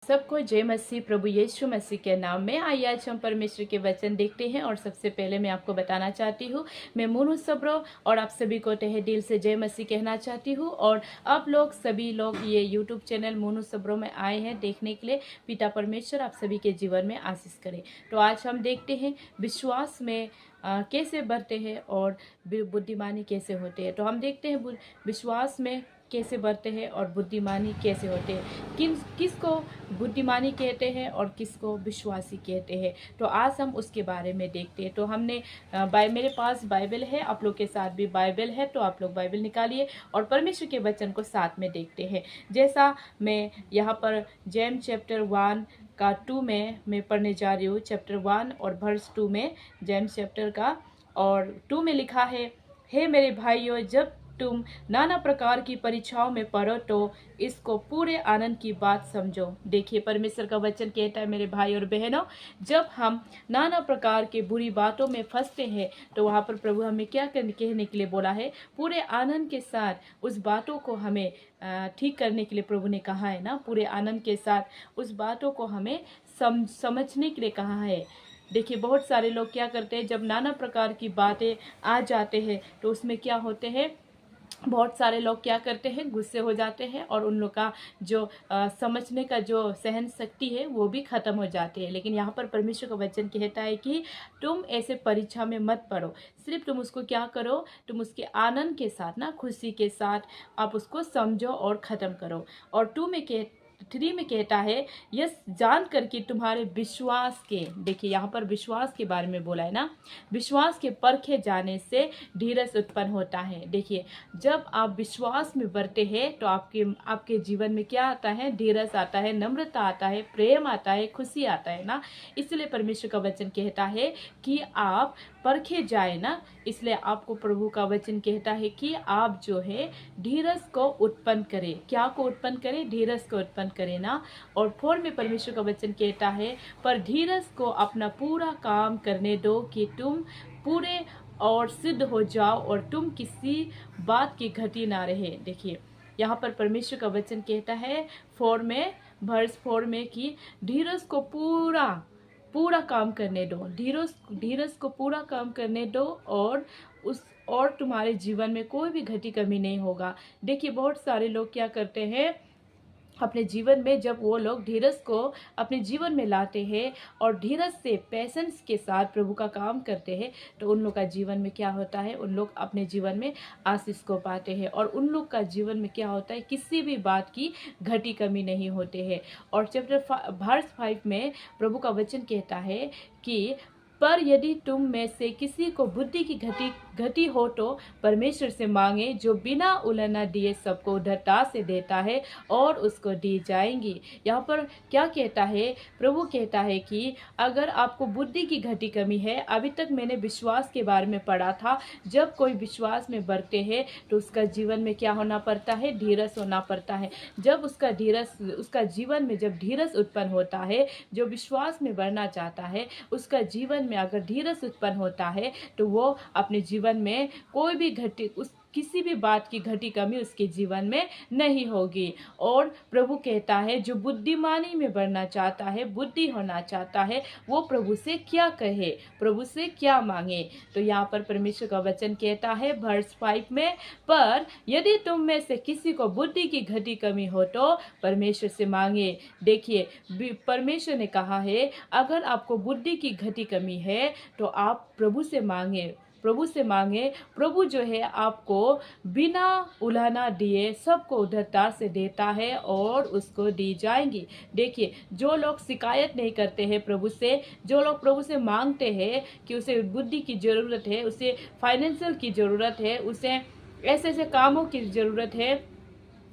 सबको जय मसीह। प्रभु यीशु मसीह के नाम में आइए आज हम परमेश्वर के वचन देखते हैं। और सबसे पहले मैं आपको बताना चाहती हूँ, मैं मोनू सबरो और आप सभी को तहे दिल से जय मसीह कहना चाहती हूँ। और आप लोग सभी लोग ये यूट्यूब चैनल मोनू सबरो में आए हैं देखने के लिए। पिता परमेश्वर आप सभी के जीवन में आशीष करे। तो आज हम देखते हैं विश्वास में कैसे बढ़ते हैं और बुद्धिमानी कैसे होते हैं। तो हम देखते हैं विश्वास में कैसे बढ़ते हैं और बुद्धिमानी कैसे होते हैं, किसको बुद्धिमानी कहते हैं और किसको विश्वासी कहते हैं। तो आज हम उसके बारे में देखते हैं। तो हमने मेरे पास बाइबल है, आप लोग के साथ भी बाइबल है, तो आप लोग बाइबल निकालिए और परमेश्वर के वचन को साथ में देखते हैं। जैसा मैं यहाँ पर जेम्स चैप्टर 1 का 2 में मैं पढ़ने जा रही हूँ। चैप्टर 1 और वर्स 2 में, जेम्स चैप्टर का और 2 में लिखा है, हे मेरे भाइयों, जब तुम नाना प्रकार की परीक्षाओं में पड़ो तो इसको पूरे आनंद की बात समझो। देखिए परमेश्वर का वचन कहता है मेरे भाई और बहनों, जब हम नाना प्रकार के बुरी बातों में फंसते हैं तो वहाँ पर प्रभु हमें क्या कहने के लिए बोला है, पूरे आनंद के साथ उस बातों को हमें ठीक करने के लिए प्रभु ने कहा है ना। पूरे आनंद के साथ उस बातों को हमें समझने के लिए कहा है। देखिए बहुत सारे लोग क्या करते हैं, जब नाना प्रकार की बातें आ जाते हैं तो उसमें क्या होते हैं, बहुत सारे लोग क्या करते हैं, गुस्से हो जाते हैं और उन लोग का जो समझने का जो सहन शक्ति है वो भी ख़त्म हो जाती है। लेकिन यहाँ पर परमेश्वर का वचन कहता है कि तुम ऐसे परीक्षा में मत पड़ो, सिर्फ तुम उसको क्या करो, तुम उसके आनंद के साथ ना, खुशी के साथ आप उसको समझो और ख़त्म करो। और 3 में कहता है, यह जान कर कि तुम्हारे विश्वास के, देखिए यहाँ पर विश्वास के बारे में बोला है ना, विश्वास के परखे जाने से धीरज उत्पन्न होता है। देखिए जब आप विश्वास में बढ़ते हैं तो आपके जीवन में क्या आता है, धीरज आता है, नम्रता आता है, प्रेम आता है, खुशी आता है ना। इसलिए परमेश्वर का वचन कहता है कि आप परखे जाए ना। इसलिए आपको प्रभु का वचन कहता है कि आप जो है धीरज को उत्पन्न करें। क्या को उत्पन्न करें, धीरज को उत्पन्न करें ना। और 4 में परमेश्वर का वचन कहता है, पर धीरज को अपना पूरा काम करने दो कि तुम पूरे और सिद्ध हो जाओ और तुम किसी बात की घटी ना रहे। देखिए यहाँ पर परमेश्वर का वचन कहता है 4 में, वर्स 4 में कि धीरज को पूरा काम करने दो, धीरज को पूरा काम करने दो और तुम्हारे जीवन में कोई भी घटी कमी नहीं होगा। देखिए बहुत सारे लोग क्या करते हैं अपने जीवन में, जब वो लोग धीरज को अपने जीवन में लाते हैं और धीरज से पेशेंस के साथ प्रभु का काम करते हैं तो उन लोग का जीवन में क्या होता है, उन लोग अपने जीवन में आशीष को पाते हैं और उन लोग का जीवन में क्या होता है, किसी भी बात की घटी कमी नहीं होते हैं। और चैप्टर वर्स 5 में प्रभु का वचन कहता है कि पर यदि तुम में से किसी को बुद्धि की घटी हो तो परमेश्वर से मांगे, जो बिना उलझना दिए सबको उदारता से देता है और उसको दी जाएंगी। यहाँ पर क्या कहता है, प्रभु कहता है कि अगर आपको बुद्धि की घटी कमी है, अभी तक मैंने विश्वास के बारे में पढ़ा था, जब कोई विश्वास में बढ़ते हैं तो उसका जीवन में क्या होना पड़ता है, धीरज होना पड़ता है। जब उसका जीवन में जब धीरज उत्पन्न होता है, जो विश्वास में बढ़ना चाहता है उसका जीवन में अगर धीरज उत्पन्न होता है तो वो अपने जीवन में कोई भी किसी भी बात की घटी कमी उसके जीवन में नहीं होगी। और प्रभु कहता है जो बुद्धिमानी में बढ़ना चाहता है, बुद्धि होना चाहता है, वो प्रभु से क्या कहे, प्रभु से क्या मांगे। तो यहाँ पर परमेश्वर का वचन कहता है वर्स 5 में, पर यदि तुम में से किसी को बुद्धि की घटी कमी हो तो परमेश्वर से मांगे। देखिए परमेश्वर ने कहा है अगर आपको बुद्धि की घटी कमी है तो आप प्रभु से मांगे, प्रभु जो है आपको बिना उलाहना दिए सबको उदारता से देता है और उसको दी जाएंगी। देखिए जो लोग शिकायत नहीं करते हैं प्रभु से, जो लोग प्रभु से मांगते हैं कि उसे बुद्धि की ज़रूरत है, उसे फाइनेंशियल की ज़रूरत है, उसे ऐसे कामों की ज़रूरत है,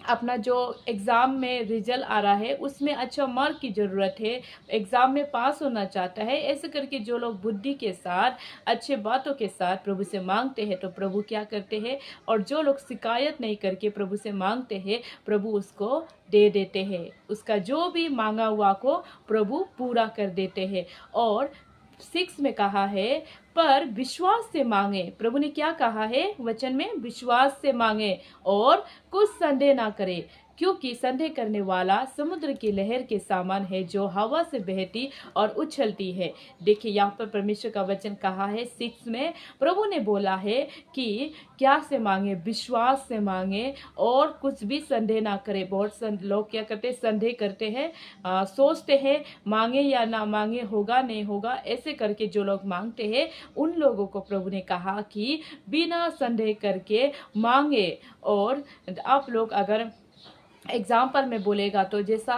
अपना जो एग्ज़ाम में रिजल्ट आ रहा है उसमें अच्छा मार्क की ज़रूरत है, एग्ज़ाम में पास होना चाहता है, ऐसे करके जो लोग बुद्धि के साथ अच्छे बातों के साथ प्रभु से मांगते हैं तो प्रभु क्या करते हैं, और जो लोग शिकायत नहीं करके प्रभु से मांगते हैं प्रभु उसको दे देते हैं, उसका जो भी मांगा हुआ को प्रभु पूरा कर देते हैं। और 6 में कहा है पर विश्वास से मांगे। प्रभु ने क्या कहा है वचन में, विश्वास से मांगे और कुछ संदेह ना करे। क्योंकि संदेह करने वाला समुद्र की लहर के समान है जो हवा से बहती और उछलती है। देखिए यहाँ पर परमेश्वर का वचन कहा है 6 में प्रभु ने बोला है कि क्या से मांगे, विश्वास से मांगे और कुछ भी संदेह ना करे। बहुत लोग क्या करते हैं, संदेह करते हैं, सोचते हैं मांगे या ना मांगे, होगा नहीं होगा, ऐसे करके जो लोग मांगते हैं उन लोगों को प्रभु ने कहा कि बिना संदेह करके मांगे। और आप लोग अगर एग्जाम्पल में बोलेगा तो जैसा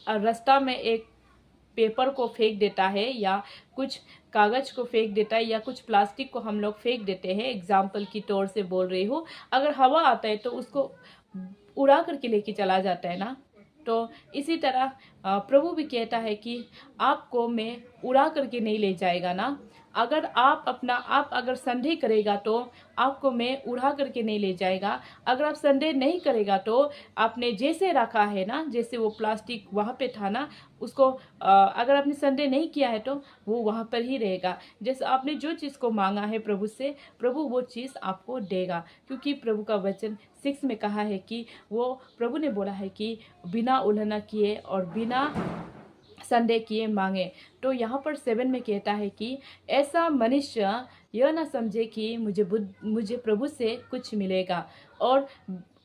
रास्ता में एक पेपर को फेंक देता है या कुछ कागज को फेंक देता है या कुछ प्लास्टिक को हम लोग फेंक देते हैं, एग्जाम्पल की तौर से बोल रही हूँ, अगर हवा आता है तो उसको उड़ा करके लेके चला जाता है ना। तो इसी तरह प्रभु भी कहता है कि आपको मैं उड़ा करके नहीं ले जाएगा ना। अगर आप अगर संदेह करेगा तो आपको मैं उड़ा करके नहीं ले जाएगा। अगर आप संदेह नहीं करेगा तो आपने जैसे रखा है ना, जैसे वो प्लास्टिक वहाँ पे था ना, उसको अगर आपने संदेह नहीं किया है तो वो वहाँ पर ही रहेगा। जैसे आपने जो चीज़ को मांगा है प्रभु से, प्रभु वो चीज़ आपको देगा, क्योंकि प्रभु का वचन 6 में कहा है कि वो प्रभु ने बोला है कि बिना उल्लंघन किए और बिना संदेह किए मांगे। तो यहाँ पर 7 में कहता है कि ऐसा मनुष्य यह ना समझे कि मुझे प्रभु से कुछ मिलेगा। और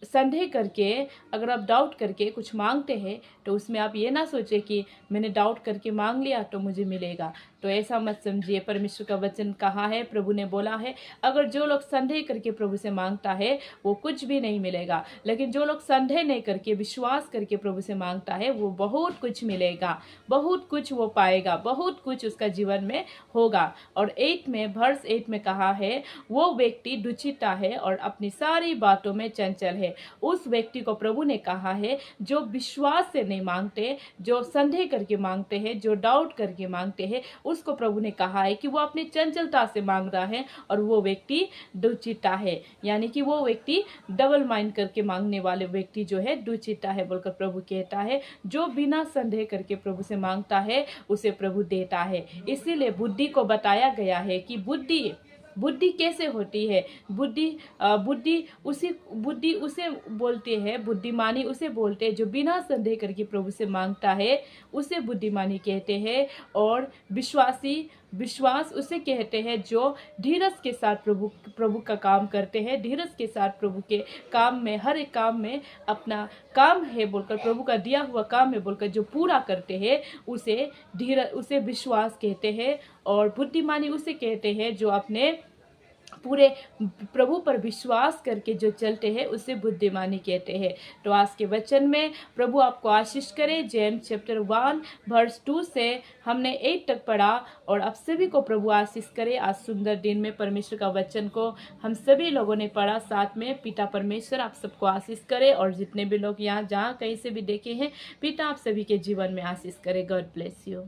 संदेह करके, अगर आप डाउट करके कुछ मांगते हैं तो उसमें आप ये ना सोचे कि मैंने डाउट करके मांग लिया तो मुझे मिलेगा। तो ऐसा मत समझिए। परमेश्वर का वचन कहा है, प्रभु ने बोला है, अगर जो लोग संदेह करके प्रभु से मांगता है वो कुछ भी नहीं मिलेगा, लेकिन जो लोग संदेह नहीं करके विश्वास करके प्रभु से मांगता है वो बहुत कुछ मिलेगा, बहुत कुछ वो पाएगा, बहुत कुछ उसका जीवन में होगा। और 8 में वर्स 8 में कहा है, वो व्यक्ति दुचिता है और अपनी सारी बातों में चंचल है। उस व्यक्ति को प्रभु ने कहा है जो विश्वास से नहीं मांगते, जो संदेह करके मांगते हैं, जो डाउट करके मांगते हैं, उसको प्रभु ने कहा है कि वो अपनी चंचलता से मांग रहा है और वो व्यक्ति दुचिता है, यानी कि वो व्यक्ति डबल माइंड करके मांगने वाले व्यक्ति जो है दुचिता है बोलकर प्रभु कहता है। जो बिना संदेह करके प्रभु से मांगता है उसे प्रभु देता है। इसीलिए बुद्धि को बताया गया है कि बुद्धि कैसे होती है। बुद्धि उसे बोलते हैं, बुद्धिमानी उसे बोलते हैं जो बिना संदेह करके प्रभु से मांगता है, उसे बुद्धिमानी कहते हैं। और विश्वास उसे कहते हैं जो धीरज के साथ प्रभु का काम करते हैं, धीरज के साथ प्रभु के काम में, हर एक काम में अपना काम है बोलकर, प्रभु का दिया हुआ काम है बोलकर जो पूरा करते हैं उसे विश्वास कहते हैं। और बुद्धिमानी उसे कहते हैं जो अपने पूरे प्रभु पर विश्वास करके जो चलते हैं उसे बुद्धिमानी कहते हैं। तो आज के वचन में प्रभु आपको आशीष करे। जेम्स चैप्टर 1 वर्स 2 से हमने 8 तक पढ़ा और आप सभी को प्रभु आशीष करे। आज सुंदर दिन में परमेश्वर का वचन को हम सभी लोगों ने पढ़ा, साथ में पिता परमेश्वर आप सबको आशीष करे। और जितने भी लोग यहाँ जहाँ कहीं से भी देखे हैं, पिता आप सभी के जीवन में आशीष करे। God bless you.